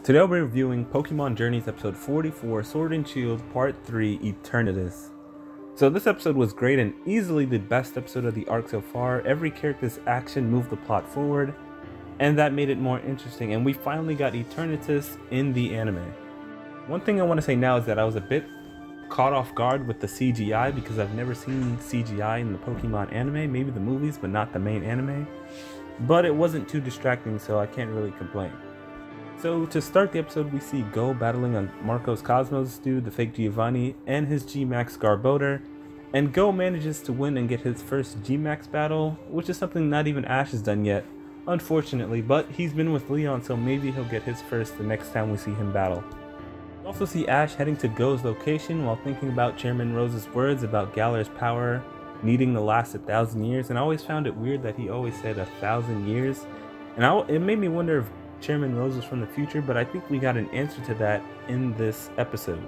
Today I'll be reviewing Pokemon Journeys episode 44, Sword and Shield, part 3, Eternatus. So this episode was great and easily the best episode of the arc so far. Every character's action moved the plot forward, and that made it more interesting, and we finally got Eternatus in the anime. One thing I want to say now is that I was a bit caught off guard with the CGI because I've never seen CGI in the Pokemon anime, maybe the movies but not the main anime. But it wasn't too distracting, so I can't really complain. So to start the episode, we see Go battling on Marco's Cosmos dude, the fake Giovanni, and his G-Max Garbodor, and Go manages to win and get his first G-Max battle, which is something not even Ash has done yet, unfortunately, but he's been with Leon, so maybe he'll get his first the next time we see him battle. We also see Ash heading to Go's location while thinking about Chairman Rose's words about Galar's power needing to last 1,000 years, and I always found it weird that he always said 1,000 years, and it made me wonder if Chairman Rose was from the future, but I think we got an answer to that in this episode.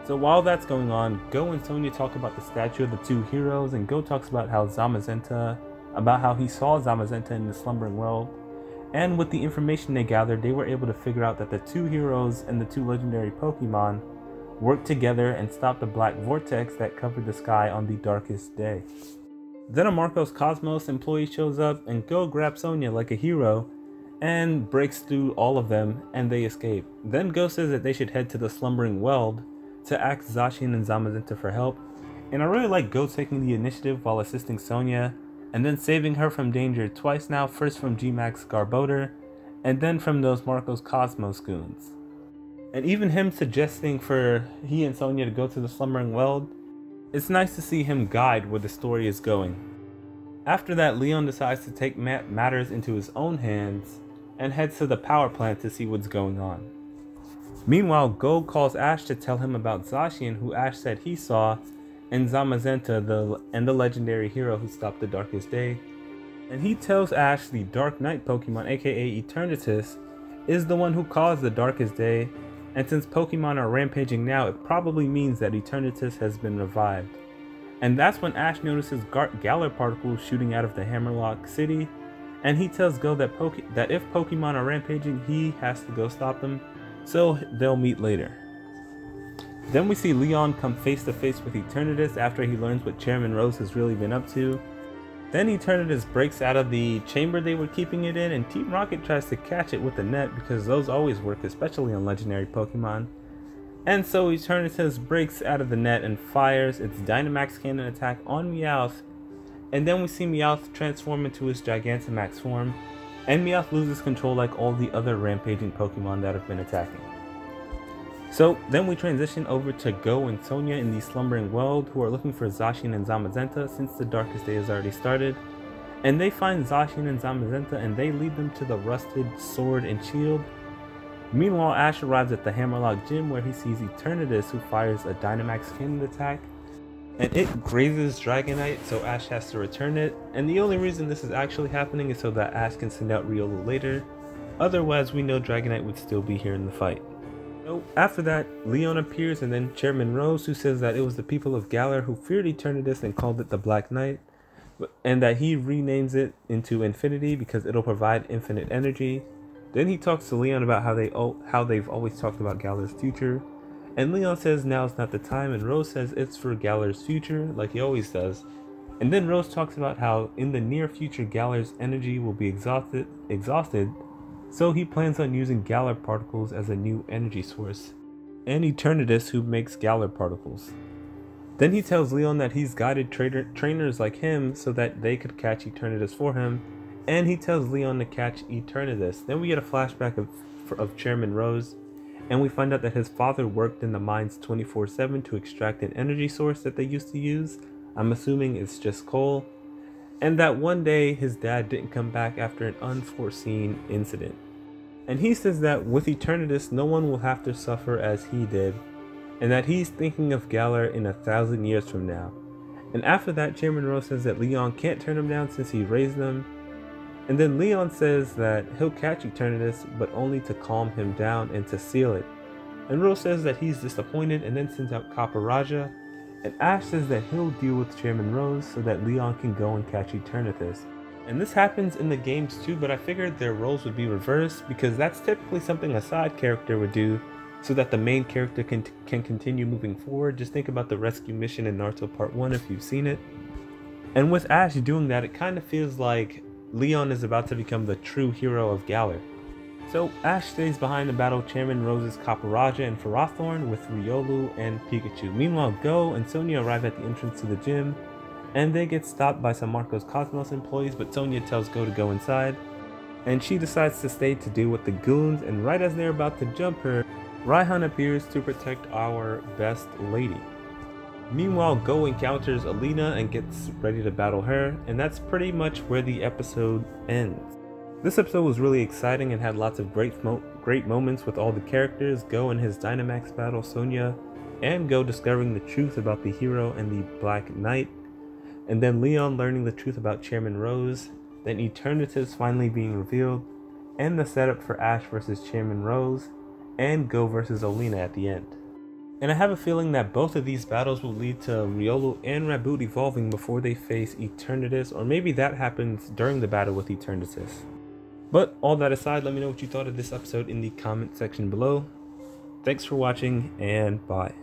So while that's going on, Go and Sonia talk about the statue of the two heroes, and Go talks about how he saw Zamezenta in the slumbering world, and with the information they gathered, they were able to figure out that the two heroes and the two legendary Pokemon worked together and stopped the black vortex that covered the sky on the darkest day. Then a Marco's Cosmos employee shows up, and Go grabs Sonia like a hero and breaks through all of them, and they escape. Then Go says that they should head to the slumbering world to ask Zacian and Zamezenta for help, and I really like Go taking the initiative while assisting Sonia, and then saving her from danger twice now, first from G-Max Garbodor, and then from those Marco's Cosmos goons. And even him suggesting for he and Sonia to go to the slumbering world, it's nice to see him guide where the story is going. After that, Leon decides to take matters into his own hands and heads to the power plant to see what's going on. Meanwhile, Go calls Ash to tell him about Zacian, who Ash said he saw, and Zamezenta, the legendary hero who stopped the darkest day. And he tells Ash the Dark Knight Pokemon, aka Eternatus, is the one who caused the darkest day, and since Pokemon are rampaging now, it probably means that Eternatus has been revived. And that's when Ash notices Galar particles shooting out of the Hammerlock city, and he tells Go that if Pokemon are rampaging, he has to go stop them, so they'll meet later. Then we see Leon come face to face with Eternatus after he learns what Chairman Rose has really been up to. Then Eternatus breaks out of the chamber they were keeping it in, and Team Rocket tries to catch it with the net because those always work, especially on legendary Pokemon. And so Eternatus breaks out of the net and fires its Dynamax cannon attack on Meowth, and then we see Meowth transform into his Gigantamax form, and Meowth loses control like all the other rampaging Pokemon that have been attacking. So then we transition over to Go and Sonia in the slumbering world, who are looking for Zacian and Zamezenta since the darkest day has already started, and they find Zacian and Zamezenta and they lead them to the rusted Sword and Shield. Meanwhile, Ash arrives at the Hammerlock gym where he sees Eternatus, who fires a Dynamax cannon attack, and it grazes Dragonite, so Ash has to return it, and the only reason this is actually happening is so that Ash can send out Riolu later, otherwise we know Dragonite would still be here in the fight. So after that, Leon appears, and then Chairman Rose, who says that it was the people of Galar who feared Eternatus and called it the Black Knight, and that he renames it into Infinity because it'll provide infinite energy. Then he talks to Leon about how they've always talked about Galar's future, and Leon says now's not the time, and Rose says it's for Galar's future, like he always does. And then Rose talks about how in the near future Galar's energy will be exhausted, so he plans on using Galar particles as a new energy source, and Eternatus who makes Galar particles. Then he tells Leon that he's guided trainers like him so that they could catch Eternatus for him, and he tells Leon to catch Eternatus. Then we get a flashback of Chairman Rose, and we find out that his father worked in the mines 24/7 to extract an energy source that they used to use. I'm assuming it's just coal. And that one day his dad didn't come back after an unforeseen incident. And he says that with Eternatus, no one will have to suffer as he did, and that he's thinking of Galar in 1,000 years from now. And after that, Chairman Rose says that Leon can't turn him down since he raised them. And then Leon says that he'll catch Eternatus, but only to calm him down and to seal it. And Rose says that he's disappointed and then sends out Caparaja. And Ash says that he'll deal with Chairman Rose so that Leon can go and catch Eternatus. And this happens in the games too, but I figured their roles would be reversed because that's typically something a side character would do so that the main character can continue moving forward. Just think about the rescue mission in Naruto Part 1 if you've seen it. And with Ash doing that, it kind of feels like Leon is about to become the true hero of Galar. So Ash stays behind to battle Chairman Rose's Caparaja and Ferrothorn with Riolu and Pikachu. Meanwhile, Go and Sonia arrive at the entrance to the gym, and they get stopped by some Marcos Cosmos employees, but Sonia tells Go to go inside, and she decides to stay to deal with the goons, and right as they're about to jump her, Raihan appears to protect our best lady. Meanwhile, Go encounters Oleana and gets ready to battle her, and that's pretty much where the episode ends. This episode was really exciting and had lots of great moments with all the characters, Go in his Dynamax battle, Sonia, and Go discovering the truth about the hero and the Black Knight, and then Leon learning the truth about Chairman Rose, then Eternatus finally being revealed, and the setup for Ash versus Chairman Rose, and Go versus Oleana at the end. And I have a feeling that both of these battles will lead to Riolu and Raboot evolving before they face Eternatus, or maybe that happens during the battle with Eternatus. But all that aside, let me know what you thought of this episode in the comment section below. Thanks for watching, and bye.